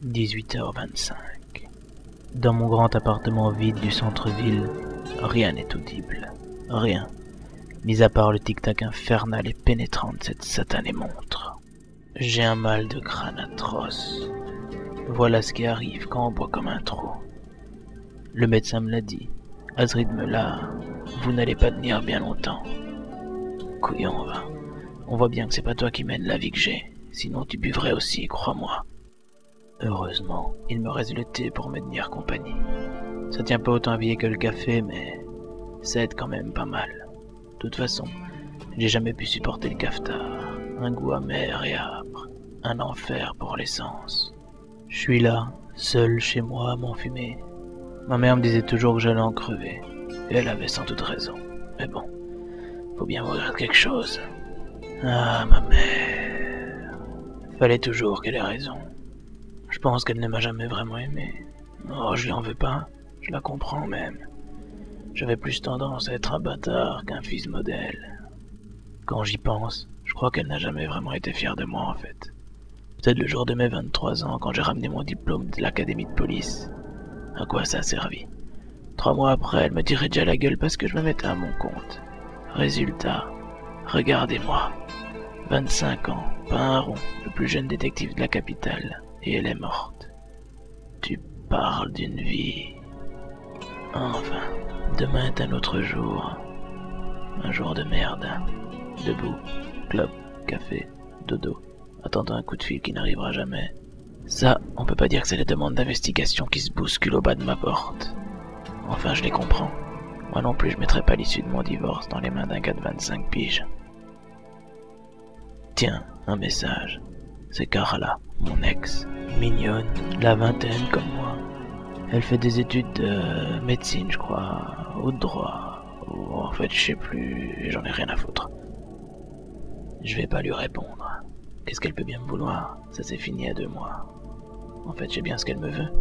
18h25. Dans mon grand appartement vide du centre-ville, rien n'est audible. Rien. Mis à part le tic-tac infernal et pénétrant de cette satanée montre. J'ai un mal de crâne atroce. Voilà ce qui arrive quand on boit comme un trou. Le médecin me l'a dit. À ce rythme-là, vous n'allez pas tenir bien longtemps. Couillon, va. On voit bien que c'est pas toi qui mène la vie que j'ai. Sinon tu buvrais aussi, crois-moi. Heureusement, il me reste le thé pour me tenir compagnie. Ça tient pas autant à veiller que le café, mais ça aide quand même pas mal. De toute façon, j'ai jamais pu supporter le cafetard. Un goût amer et âpre. Un enfer pour l'essence. Je suis là, seul chez moi à m'enfumer. Ma mère me disait toujours que j'allais en crever. Et elle avait sans doute raison. Mais bon, faut bien mourir de quelque chose. Ah, ma mère. Fallait toujours qu'elle ait raison. Je pense qu'elle ne m'a jamais vraiment aimé. Oh, je lui en veux pas, je la comprends même. J'avais plus tendance à être un bâtard qu'un fils modèle. Quand j'y pense, je crois qu'elle n'a jamais vraiment été fière de moi en fait. Peut-être le jour de mes 23 ans, quand j'ai ramené mon diplôme de l'académie de police. À quoi ça a servi? 3 mois après, elle me tirait déjà la gueule parce que je me mettais à mon compte. Résultat, regardez-moi. 25 ans, pas un rond, le plus jeune détective de la capitale. Et elle est morte. Tu parles d'une vie. Enfin, demain est un autre jour. Un jour de merde. Debout, clope, café, dodo, attendant un coup de fil qui n'arrivera jamais. Ça, on peut pas dire que c'est les demandes d'investigation qui se bousculent au bas de ma porte. Enfin, je les comprends. Moi non plus, je mettrais pas l'issue de mon divorce dans les mains d'un gars de 25 piges. Tiens, un message. C'est Carla, mon ex, mignonne, la vingtaine comme moi. Elle fait des études de médecine, je crois, ou de droit, ou en fait je sais plus, et j'en ai rien à foutre. Je vais pas lui répondre. Qu'est-ce qu'elle peut bien me vouloir? Ça s'est fini à 2 mois. En fait, j'ai bien ce qu'elle me veut.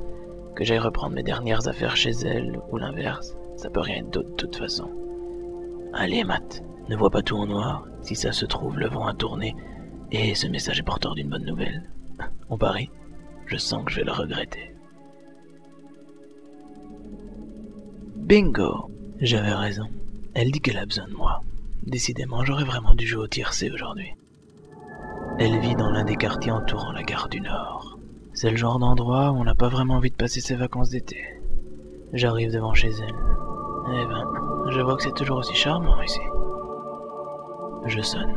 Que j'aille reprendre mes dernières affaires chez elle, ou l'inverse, ça peut rien être d'autre de toute façon. Allez, Matt, ne vois pas tout en noir. Si ça se trouve, le vent a tourné. Et ce message est porteur d'une bonne nouvelle. On parie? Je sens que je vais le regretter. Bingo! J'avais raison. Elle dit qu'elle a besoin de moi. Décidément, j'aurais vraiment dû jouer au tiercé aujourd'hui. Elle vit dans l'un des quartiers entourant la gare du Nord. C'est le genre d'endroit où on n'a pas vraiment envie de passer ses vacances d'été. J'arrive devant chez elle. Eh ben, je vois que c'est toujours aussi charmant ici. Je sonne.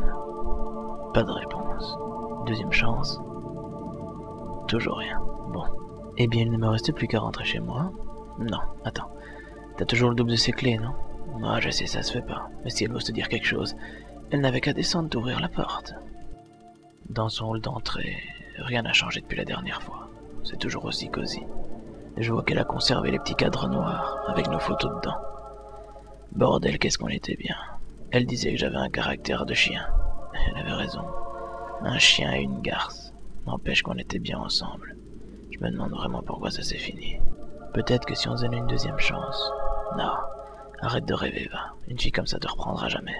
Pas de réponse. Deuxième chance. Toujours rien. Bon. Eh bien, il ne me reste plus qu'à rentrer chez moi. Non, attends. T'as toujours le double de ses clés, non? Ah, je sais, ça se fait pas. Mais si elle ose te dire quelque chose, elle n'avait qu'à descendre d'ouvrir la porte. Dans son hall d'entrée, rien n'a changé depuis la dernière fois. C'est toujours aussi cosy. Je vois qu'elle a conservé les petits cadres noirs, avec nos photos dedans. Bordel, qu'est-ce qu'on était bien. Elle disait que j'avais un caractère de chien. Elle avait raison. Un chien et une garce. N'empêche qu'on était bien ensemble. Je me demande vraiment pourquoi ça s'est fini. Peut-être que si on se donne une deuxième chance... Non, arrête de rêver, va. Une fille comme ça te reprendra jamais.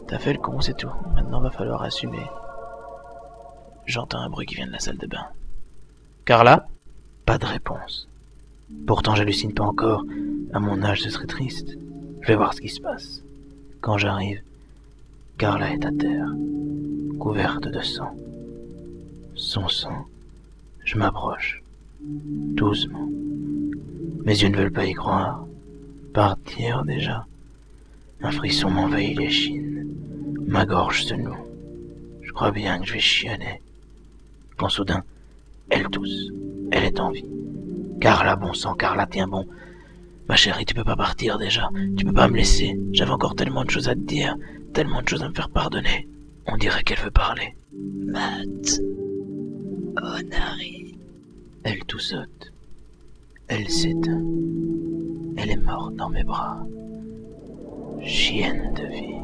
T'as fait le con, c'est tout. Maintenant va falloir assumer. J'entends un bruit qui vient de la salle de bain. Carla? Pas de réponse. Pourtant j'hallucine pas encore. À mon âge ce serait triste. Je vais voir ce qui se passe. Quand j'arrive, Carla est à terre, couverte de sang. Son sang. Je m'approche. Doucement. Mes yeux ne veulent pas y croire. Partir déjà. Un frisson m'envahit l'échine. Ma gorge se noue. Je crois bien que je vais chionner. Quand soudain, elle tousse. Elle est en vie. Carla, bon sang, Carla, tiens bon. Ma chérie, tu peux pas partir déjà. Tu peux pas me laisser. J'avais encore tellement de choses à te dire. Tellement de choses à me faire pardonner. On dirait qu'elle veut parler. Matt. Oh, Nari. Elle toussote. Elle s'éteint. Elle est morte dans mes bras. Chienne de vie.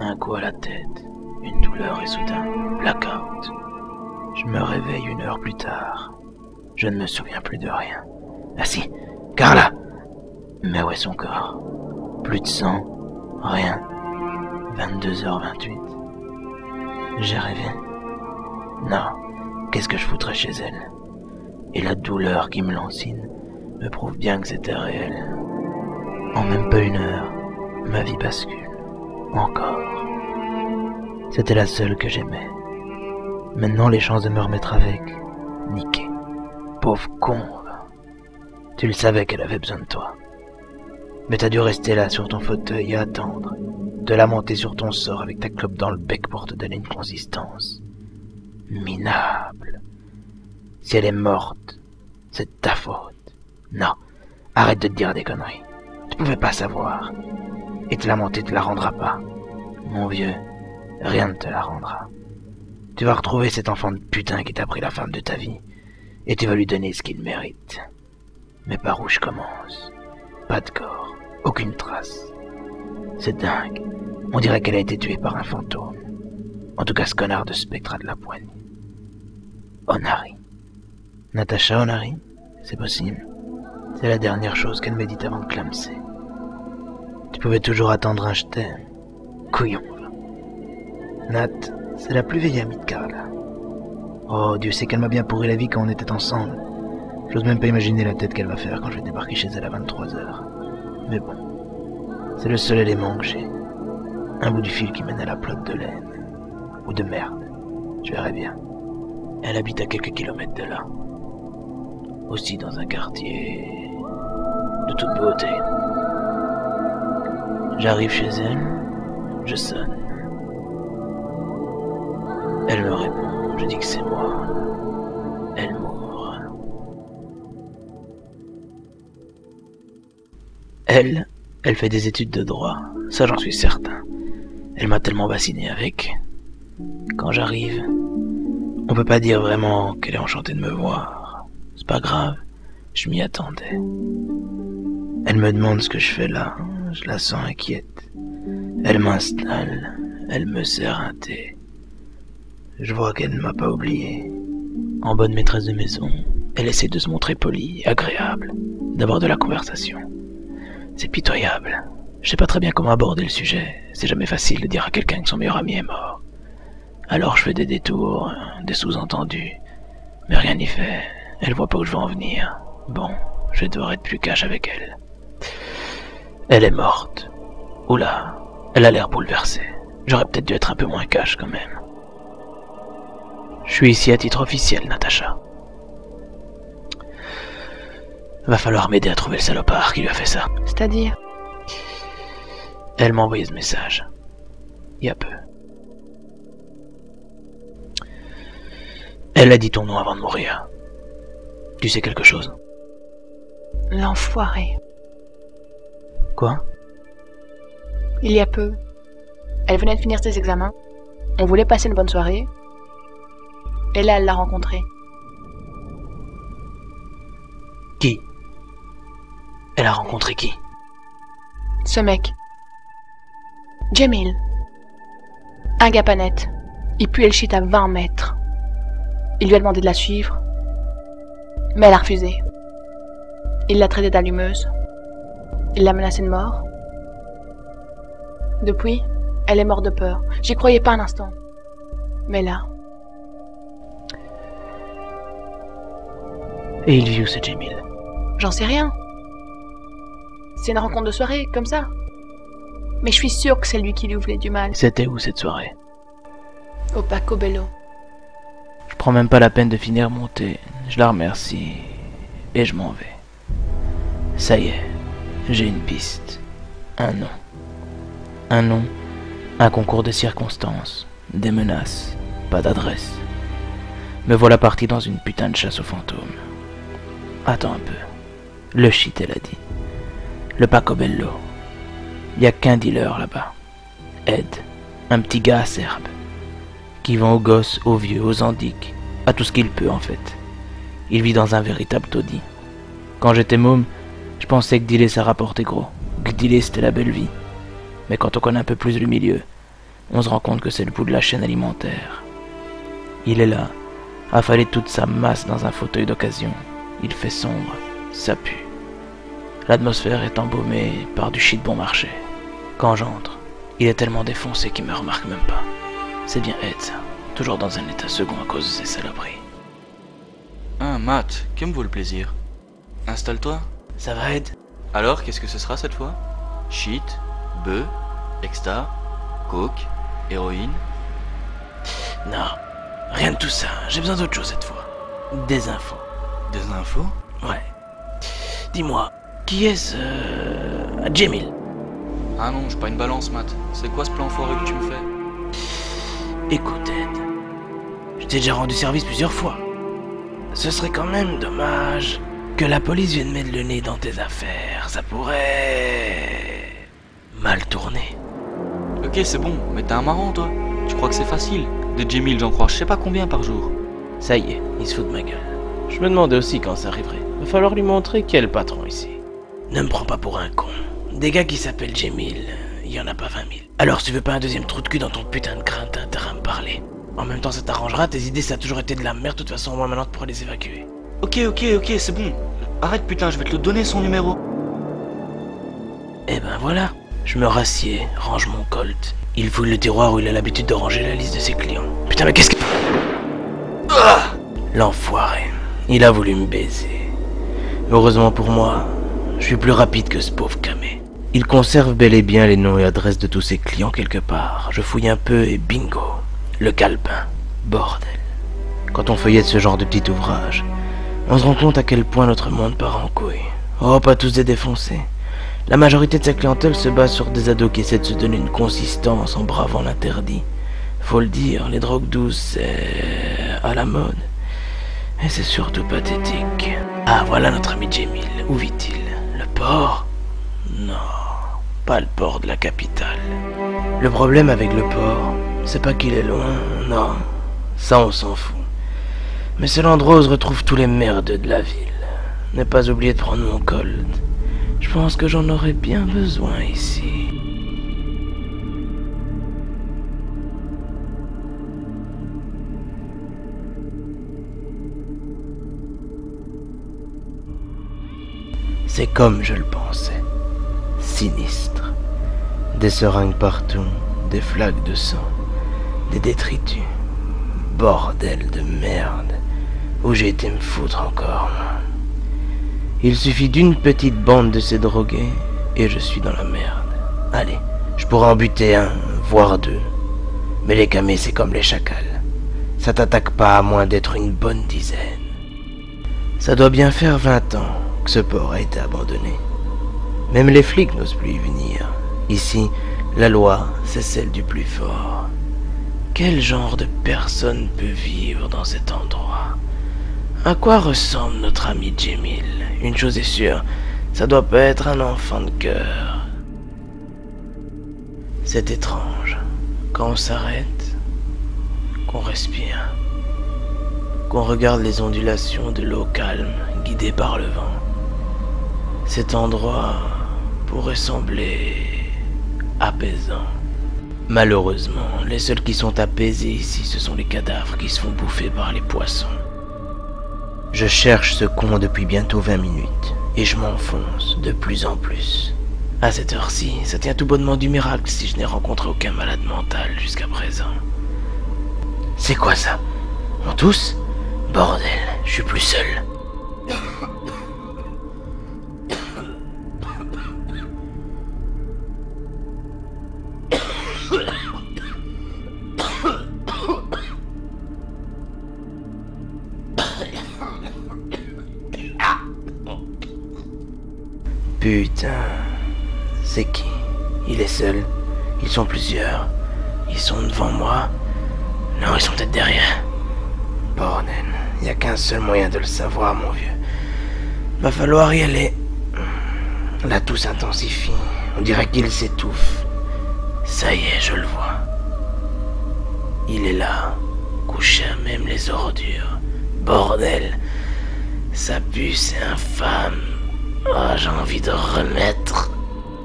Un coup à la tête. Une douleur et soudain, blackout. Je me réveille 1 heure plus tard. Je ne me souviens plus de rien. Ah si, Carla! Mais où est son corps? Plus de sang, rien. 22h28. J'ai rêvé. Non, qu'est-ce que je foutrais chez elle? Et la douleur qui me lancine me prouve bien que c'était réel. En même pas une heure, ma vie bascule. Encore. C'était la seule que j'aimais. Maintenant, les chances de me remettre avec, niqué. Pauvre con. Tu le savais qu'elle avait besoin de toi. Mais t'as dû rester là sur ton fauteuil et attendre, te lamenter sur ton sort avec ta clope dans le bec pour te donner une consistance. Minable. Si elle est morte, c'est de ta faute. Non, arrête de te dire des conneries. Tu pouvais pas savoir. Et te lamenter te la rendra pas. Mon vieux, rien ne te la rendra. Tu vas retrouver cet enfant de putain qui t'a pris la femme de ta vie, et tu vas lui donner ce qu'il mérite. Mais par où je commence? Pas de corps, aucune trace. C'est dingue. On dirait qu'elle a été tuée par un fantôme. En tout cas, ce connard de spectre a de la poigne. Onari. Natacha Onari? C'est possible. C'est la dernière chose qu'elle me dit avant de clamser. Tu pouvais toujours attendre un je t'aime. Couillon. Nat, c'est la plus vieille amie de Carla. Oh, Dieu sait qu'elle m'a bien pourri la vie quand on était ensemble. J'ose même pas imaginer la tête qu'elle va faire quand je vais débarquer chez elle à 23h. Mais bon, c'est le seul élément que j'ai. Un bout du fil qui mène à la plotte de laine. Ou de merde. Je verrai bien. Elle habite à quelques kilomètres de là. Aussi dans un quartier de toute beauté. J'arrive chez elle, je sonne. Elle me répond, je dis que c'est moi. Elle m'ouvre. Elle fait des études de droit, ça j'en suis certain. Elle m'a tellement bassiné avec. Quand j'arrive, on peut pas dire vraiment qu'elle est enchantée de me voir. C'est pas grave, je m'y attendais. Elle me demande ce que je fais là, je la sens inquiète. Elle m'installe, elle me sert un thé. Je vois qu'elle ne m'a pas oublié. En bonne maîtresse de maison, elle essaie de se montrer polie, agréable, d'avoir de la conversation. C'est pitoyable. Je sais pas très bien comment aborder le sujet. C'est jamais facile de dire à quelqu'un que son meilleur ami est mort. Alors je fais des détours, des sous-entendus. Mais rien n'y fait. Elle voit pas où je veux en venir. Bon, je vais devoir être plus cash avec elle. Elle est morte. Oula, elle a l'air bouleversée. J'aurais peut-être dû être un peu moins cash quand même. Je suis ici à titre officiel, Natacha. Va falloir m'aider à trouver le salopard qui lui a fait ça. C'est-à-dire? Elle m'a envoyé ce message. Il y a peu. Elle a dit ton nom avant de mourir. Tu sais quelque chose? L'enfoiré. Quoi? Il y a peu. Elle venait de finir ses examens. On voulait passer une bonne soirée. Et là, elle l'a rencontré. Qui? Elle a rencontré qui? Ce mec. Jamil. Un gars pas net. Il puait le shit à 20 mètres. Il lui a demandé de la suivre. Mais elle a refusé. Il l'a traitée d'allumeuse. Il l'a menacée de mort. Depuis, elle est morte de peur. J'y croyais pas un instant. Mais là... Et il vit où ce Jamil? J'en sais rien. C'est une rencontre de soirée, comme ça. Mais je suis sûre que c'est lui qui lui voulait du mal. C'était où cette soirée? Au Paco Bello. Je prends même pas la peine de finir mon thé. Je la remercie. Et je m'en vais. Ça y est, j'ai une piste. Un nom. Un nom, un concours de circonstances, des menaces, pas d'adresse. Me voilà parti dans une putain de chasse aux fantômes. Attends un peu. Le shit, elle a dit. Le Paco Bello. Y a qu'un dealer là-bas. Ed, un petit gars acerbe, qui vend aux gosses, aux vieux, aux andiques, à tout ce qu'il peut en fait. Il vit dans un véritable taudis. Quand j'étais môme, je pensais que dealer ça rapportait gros, que dealer c'était la belle vie. Mais quand on connaît un peu plus le milieu, on se rend compte que c'est le bout de la chaîne alimentaire. Il est là, affalé toute sa masse dans un fauteuil d'occasion. Il fait sombre, ça pue. L'atmosphère est embaumée par du shit bon marché. Quand j'entre, Il est tellement défoncé qu'il me remarque même pas. C'est bien Ed, ça. Toujours dans un état second à cause de ses saloperies. Ah, Matt, que me vaut le plaisir? Installe-toi. Ça va, Ed? Alors, qu'est-ce que ce sera cette fois? Shit, bœuf, exta, coke, héroïne? Non, rien de tout ça. J'ai besoin d'autre chose cette fois. Des infos. Des infos? Ouais. Dis-moi, qui est ce... Jamil? Ah non, j'ai pas une balance, Matt. C'est quoi ce plan foireux que tu me fais? Écoute, Ed, je t'ai déjà rendu service plusieurs fois. Ce serait quand même dommage que la police vienne mettre le nez dans tes affaires. Ça pourrait... mal tourner. Ok, c'est bon, mais t'es un marrant, toi. Tu crois que c'est facile? Des Jamil, j'en crois je sais pas combien par jour. Ça y est, il se fout de ma gueule. Je me demandais aussi quand ça arriverait. Va falloir lui montrer qui est le patron ici. Ne me prends pas pour un con. Des gars qui s'appellent Jamil, il y en a pas 20 000. Alors si tu veux pas un deuxième trou de cul dans ton putain de crâne, t'as intérêt à me parler. En même temps ça t'arrangera, tes idées ça a toujours été de la merde, de toute façon moi maintenant tu pourras les évacuer. Ok, c'est bon. Arrête putain, je vais te le donner son numéro. Eh ben voilà. Je me rassieds, range mon colt. Il fouille le tiroir où il a l'habitude de ranger la liste de ses clients. Putain mais qu'est-ce que... L'enfoiré. Il a voulu me baiser. Heureusement pour moi, je suis plus rapide que ce pauvre camé. Il conserve bel et bien les noms et adresses de tous ses clients quelque part. Je fouille un peu et bingo. Le calepin. Bordel. Quand on feuillette ce genre de petit ouvrage, on se rend compte à quel point notre monde part en couille. Oh, pas tous des défoncés. La majorité de sa clientèle se base sur des ados qui essaient de se donner une consistance en bravant l'interdit. Faut le dire, les drogues douces, c'est à la mode. Et c'est surtout pathétique. Ah, voilà notre ami Jamil. Où vit-il? Le port? Non, pas le port de la capitale. Le problème avec le port, c'est pas qu'il est loin, non. Ça, on s'en fout. Mais c'est l'endroit où se retrouvent tous les merdeux de la ville. Ne pas oublier de prendre mon colt. Je pense que j'en aurais bien besoin ici. C'est comme je le pensais. Sinistre. Des seringues partout, des flaques de sang, des détritus. Bordel de merde. Où j'ai été me foutre encore, moi. Il suffit d'une petite bande de ces drogués et je suis dans la merde. Allez, je pourrais en buter un, voire deux. Mais les camés, c'est comme les chacals. Ça t'attaque pas à moins d'être une bonne dizaine. Ça doit bien faire 20 ans que ce port a été abandonné. Même les flics n'osent plus y venir. Ici, la loi, c'est celle du plus fort. Quel genre de personne peut vivre dans cet endroit? À quoi ressemble notre ami Jamil? Une chose est sûre, ça doit pas être un enfant de cœur. C'est étrange. Quand on s'arrête, qu'on respire, qu'on regarde les ondulations de l'eau calme, guidée par le vent. Cet endroit pourrait sembler apaisant. Malheureusement, les seuls qui sont apaisés ici, ce sont les cadavres qui se font bouffer par les poissons. Je cherche ce con depuis bientôt 20 minutes, et je m'enfonce de plus en plus. À cette heure-ci, ça tient tout bonnement du miracle si je n'ai rencontré aucun malade mental jusqu'à présent. C'est quoi ça? On tousse? Bordel, je suis plus seul. Putain, c'est qui? Il est seul? Ils sont plusieurs? Ils sont devant moi? Non, ils sont peut-être derrière. Bordel, il n'y a qu'un seul moyen de le savoir, mon vieux. Va falloir y aller. La toux s'intensifie. On dirait qu'il s'étouffe. Ça y est, je le vois. Il est là, couché à même les ordures. Bordel, ça pue, c'est infâme. Oh, j'ai envie de remettre.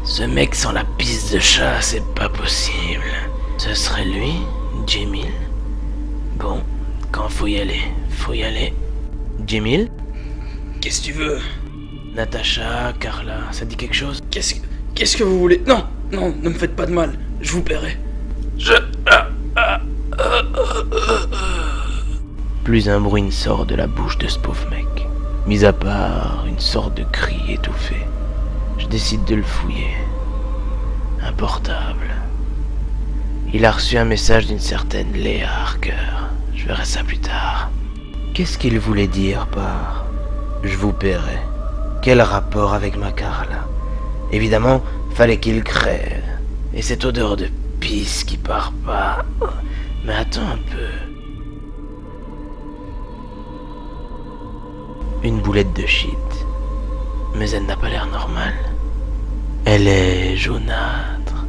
Ce mec sans la pisse de chat, c'est pas possible. Ce serait lui, Jamil? Bon, quand faut y aller, faut y aller. Jamil? Qu'est-ce que tu veux? Natacha, Carla, ça dit quelque chose? Qu'est-ce que vous voulez? Non, non, ne me faites pas de mal. Je vous paierai. Plus un bruit ne sort de la bouche de ce pauvre mec, mis à part une sorte de cri étouffé. Je décide de le fouiller. Un portable. Il a reçu un message d'une certaine Léa Harker. Je verrai ça plus tard. Qu'est-ce qu'il voulait dire par « je vous paierai » ? Quel rapport avec ma Carla ? Évidemment, fallait qu'il crève. Et cette odeur de pisse qui part pas... Mais attends un peu... Une boulette de shit. Mais elle n'a pas l'air normale. Elle est jaunâtre.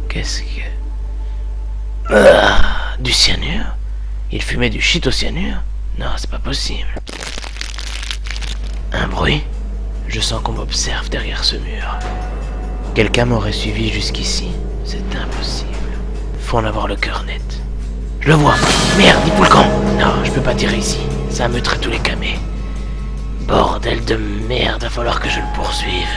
Qu'est-ce que... du cyanure ? Il fumait du shit au cyanure ? Non, c'est pas possible. Un bruit ? Je sens qu'on m'observe derrière ce mur. Quelqu'un m'aurait suivi jusqu'ici. C'est impossible. Faut en avoir le cœur net. Je le vois. Merde, il fout le camp. Non, je peux pas tirer ici. Ça ameuterait tous les camés. Bordel de merde, va falloir que je le poursuive.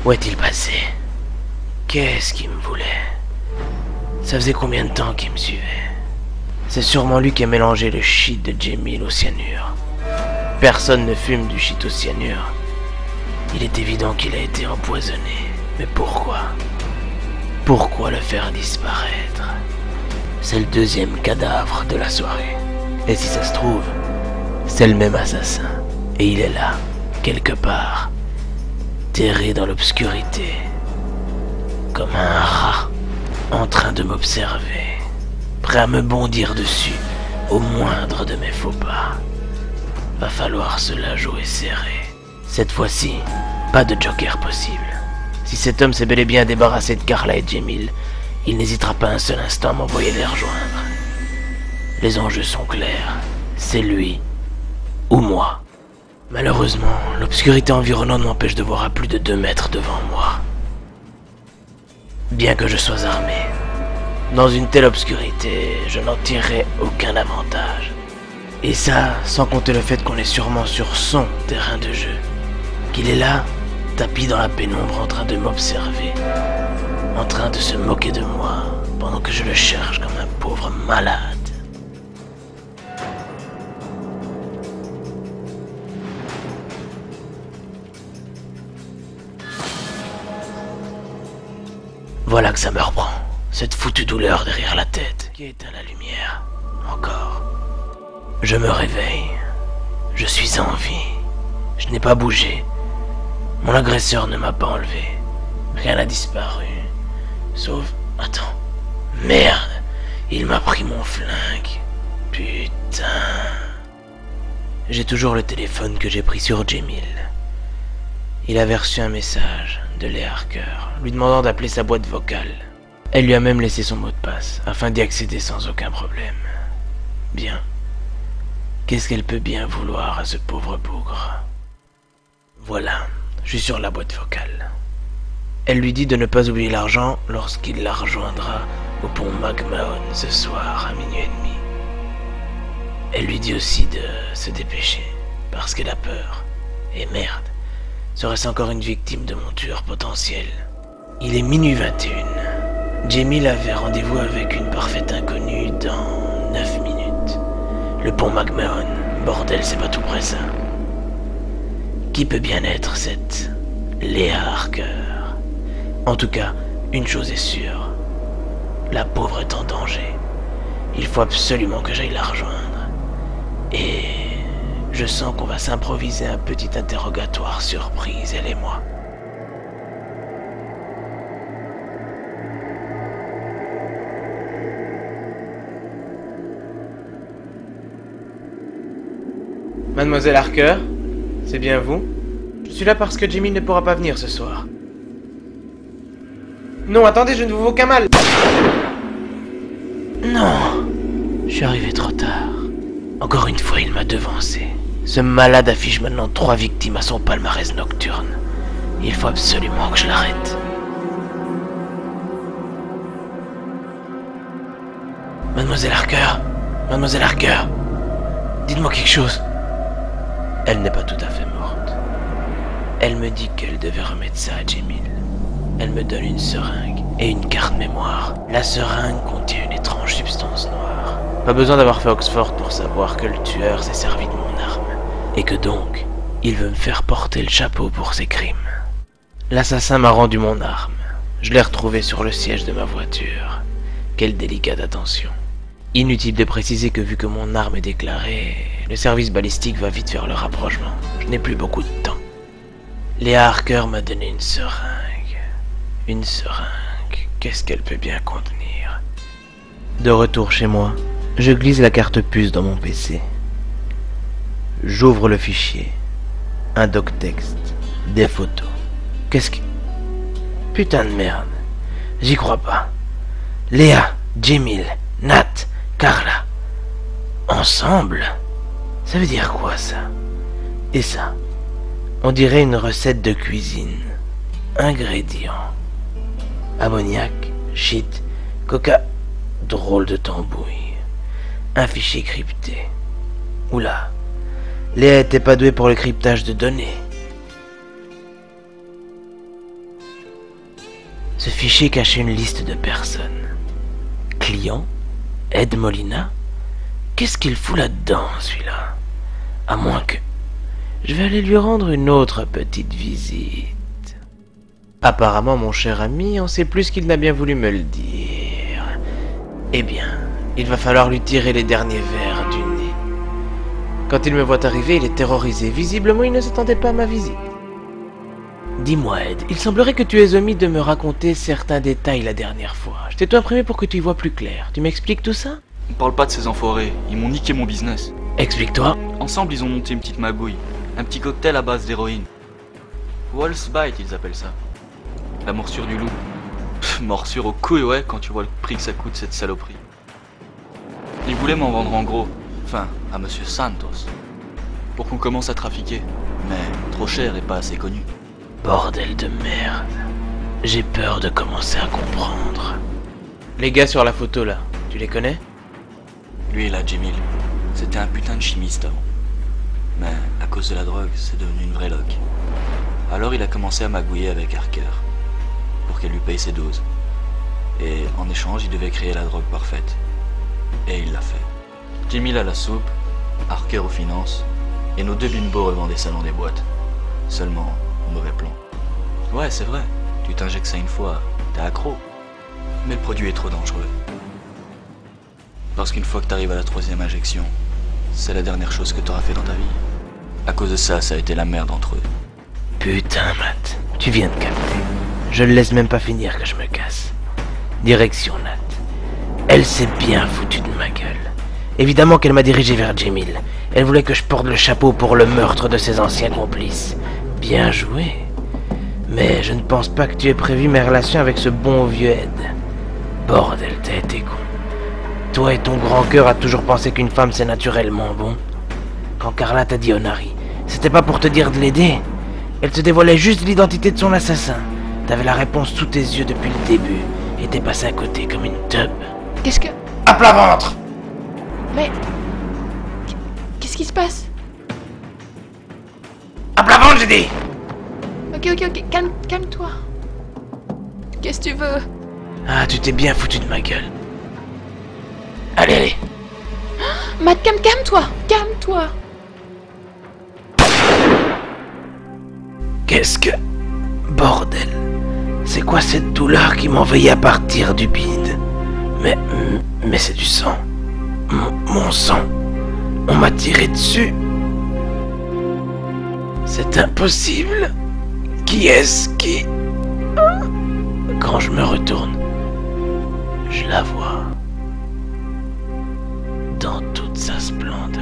Où est-il passé? Qu'est-ce qu'il me voulait? Ça faisait combien de temps qu'il me suivait? C'est sûrement lui qui a mélangé le shit de Jamil au cyanure. Personne ne fume du shit au cyanure. Il est évident qu'il a été empoisonné. Mais pourquoi? Pourquoi le faire disparaître? C'est le deuxième cadavre de la soirée. Et si ça se trouve, c'est le même assassin. Et il est là, quelque part, terré dans l'obscurité, comme un rat, en train de m'observer, prêt à me bondir dessus au moindre de mes faux pas. Va falloir se la jouer serré. Cette fois-ci, pas de joker possible. Si cet homme s'est bel et bien débarrassé de Carla et Jamil, il n'hésitera pas un seul instant à m'envoyer les rejoindre. Les enjeux sont clairs. C'est lui ou moi. Malheureusement, l'obscurité environnante m'empêche de voir à plus de 2 mètres devant moi. Bien que je sois armé, dans une telle obscurité, je n'en tirerai aucun avantage. Et ça, sans compter le fait qu'on est sûrement sur son terrain de jeu. Qu'il est là, tapis dans la pénombre, en train de m'observer, en train de se moquer de moi, pendant que je le cherche comme un pauvre malade. Voilà que ça me reprend, cette foutue douleur derrière la tête qui éteint la lumière, encore. Je me réveille, je suis en vie, je n'ai pas bougé, mon agresseur ne m'a pas enlevé, rien n'a disparu, sauf... Attends, merde, il m'a pris mon flingue, putain... J'ai toujours le téléphone que j'ai pris sur Jamil. Il avait reçu un message de Léa Harker, lui demandant d'appeler sa boîte vocale. Elle lui a même laissé son mot de passe, afin d'y accéder sans aucun problème. Bien. Qu'est-ce qu'elle peut bien vouloir à ce pauvre bougre? Voilà, je suis sur la boîte vocale. Elle lui dit de ne pas oublier l'argent lorsqu'il la rejoindra au pont McMahon ce soir à 00h30. Elle lui dit aussi de se dépêcher, parce qu'elle a peur. Et merde, serait-ce encore une victime de mon tueur potentiel? Il est 00h21. Jamil avait rendez-vous avec une parfaite inconnue dans 9 minutes. Le pont McMahon, bordel, c'est pas tout près ça. Qui peut bien être cette Léa Harker? En tout cas, une chose est sûre. La pauvre est en danger. Il faut absolument que j'aille la rejoindre. Et je sens qu'on va s'improviser un petit interrogatoire surprise, elle et moi. Mademoiselle Harker, c'est bien vous? Je suis là parce que Jamil ne pourra pas venir ce soir. Non, attendez, je ne vous veux aucun mal. Non, je suis arrivé trop tard. Encore une fois, il m'a devancé. Ce malade affiche maintenant 3 victimes à son palmarès nocturne. Il faut absolument que je l'arrête. Mademoiselle Harker, dites-moi quelque chose. Elle n'est pas tout à fait morte. Elle me dit qu'elle devait remettre ça à Jamil. Elle me donne une seringue et une carte mémoire. La seringue contient une étrange substance noire. Pas besoin d'avoir fait Oxford pour savoir que le tueur s'est servi de mon arme. Et que donc, il veut me faire porter le chapeau pour ses crimes. L'assassin m'a rendu mon arme. Je l'ai retrouvée sur le siège de ma voiture. Quelle délicate attention. Inutile de préciser que vu que mon arme est déclarée, le service balistique va vite faire le rapprochement. Je n'ai plus beaucoup de temps. Léa Harker m'a donné une seringue. Une seringue, qu'est-ce qu'elle peut bien contenir? De retour chez moi, je glisse la carte puce dans mon PC. J'ouvre le fichier. Un doc-texte. Des photos. Qu'est-ce que... Putain de merde. J'y crois pas. Léa, Jamil, Nat, Carla. Ensemble? Ça veut dire quoi ça? Et ça? On dirait une recette de cuisine. Ingrédients. Ammoniac, shit, coca... Drôle de tambouille. Un fichier crypté. Oula. Léa était pas douée pour le cryptage de données. Ce fichier cachait une liste de personnes. Client? Ed Molina? Qu'est-ce qu'il fout là-dedans, celui-là? À moins que... Je vais aller lui rendre une autre petite visite. Apparemment, mon cher ami, on sait plus qu'il n'a bien voulu me le dire. Eh bien, il va falloir lui tirer les derniers vers du nez. Quand il me voit arriver, il est terrorisé. Visiblement, il ne s'attendait pas à ma visite. Dis-moi, Ed, il semblerait que tu aies omis de me raconter certains détails la dernière fois. Je t'ai tout imprimé pour que tu y vois plus clair. Tu m'expliques tout ça? On parle pas de ces enfoirés, ils m'ont niqué mon business. Explique-toi. Ensemble, ils ont monté une petite magouille. Un petit cocktail à base d'héroïne. Wolf's Bite, ils appellent ça. La morsure du loup. Pff, morsure aux couilles, ouais, quand tu vois le prix que ça coûte, cette saloperie. Ils voulaient m'en vendre en gros. Enfin, à Monsieur Santos. Pour qu'on commence à trafiquer. Mais trop cher et pas assez connu. Bordel de merde. J'ai peur de commencer à comprendre. Les gars sur la photo là, tu les connais? Lui là, Jamil, c'était un putain de chimiste avant. Mais à cause de la drogue, c'est devenu une vraie loque. Alors il a commencé à magouiller avec Harker, pour qu'elle lui paye ses doses. Et en échange, il devait créer la drogue parfaite. Et il l'a fait. Jamil à la soupe, Harker aux finances, et nos deux bimbos revendaient ça dans des boîtes. Seulement, mauvais plan. Ouais, c'est vrai, tu t'injectes ça une fois, t'es accro. Mais le produit est trop dangereux. Parce qu'une fois que t'arrives à la 3e injection, c'est la dernière chose que t'auras fait dans ta vie. À cause de ça, ça a été la merde entre eux. Putain, Matt, tu viens de capter. Je ne laisse même pas finir que je me casse. Direction Nat. Elle s'est bien foutue de ma gueule. Évidemment qu'elle m'a dirigé vers Jamil. Elle voulait que je porte le chapeau pour le meurtre de ses anciens complices. Bien joué. Mais je ne pense pas que tu aies prévu mes relations avec ce bon vieux Ed. Bordel, t'as été con. Toi et ton grand cœur a toujours pensé qu'une femme c'est naturellement bon. Quand Carla t'a dit Onari, c'était pas pour te dire de l'aider. Elle te dévoilait juste l'identité de son assassin. T'avais la réponse sous tes yeux depuis le début et t'es passé à côté comme une teub. Qu'est-ce que... À plat ventre! Mais... Qu'est-ce qui se passe? À plat ventre, j'ai dit! Ok, calme-toi. Qu'est-ce que tu veux? Ah, tu t'es bien foutu de ma gueule. Allez. Matt, calme-toi. Calme-toi. Qu'est-ce que... Bordel. C'est quoi cette douleur qui m'envahit à partir du bide? Mais c'est du sang. Mon sang. On m'a tiré dessus. C'est impossible. Qui est-ce qui... Quand je me retourne, je la vois. Dans toute sa splendeur.